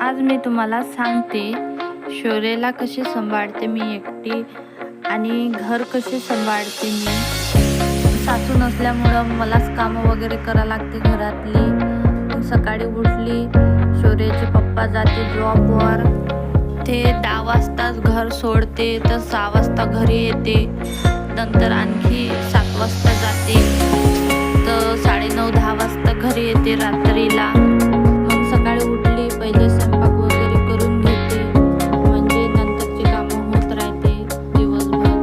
आज मी तुम्हाला सांगते शौर्यला कशी सांभाळते मी एकटी आणि घर कसे सांभाळते मी। सासू नसल्यामुळं मलाच कामं वगैरे करा लागते घरातली। मग सकाळी उठली, शौर्याचे पप्पा जाते जॉबवर, ते 10 वाजताच घर सोडते तर 6 वाजता घरी येते। नंतर आणखी 7 वाजता जाते तर 9:30-10 वाजता घरी येते रात्रीला। मग सकाळी उठली, पहिले स्वयंपाक वगैरे करून घेते, म्हणजे नंतरची कामं होत राहते दिवसभर।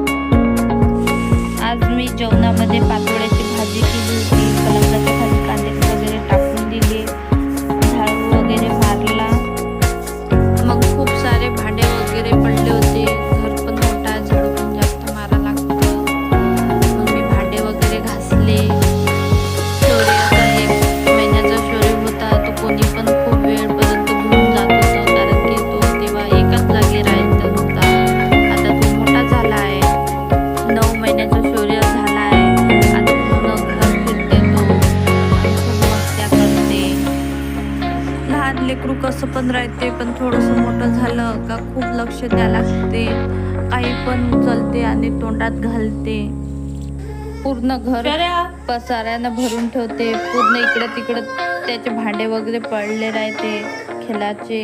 आज मी जेवणामध्ये पातोळ्याची भाजी केली होती, कलंगडाच्या खाली कांदे वगैरे टाकून दिले, झाडू वगैरे मारला। मग खूप सारे भांडे वगैरे पडले होते, घर पण मोठा आहे, झाडू पण जास्त मारा लागतं। मग मी भांडे वगैरे घासले। शौर्याचा 1 महिन्याचा शौर्य होता, तो कोणी पण खूप वेळपर्यंत घेऊन जात होतं, कारण की तो तेव्हा एकाच जागी राहत होता। आता तो मोठा झाला आहे, 9 महिन्याचा शौर्य झाला आहे। आता पूर्ण घर फिरते तो, खूप मस्त्या करते। लहान लेकरू कसं पण राहते, पण थोडंसं मोठं झालं का खूप लक्ष द्यावं लागते, काही पण उचलते आणि तोंडात घालते। पूर्ण घर पसाऱ्यानं भरून ठेवते, पूर्ण इकडं तिकडं त्याचे भांडे वगैरे पडले राहते खेळाचे।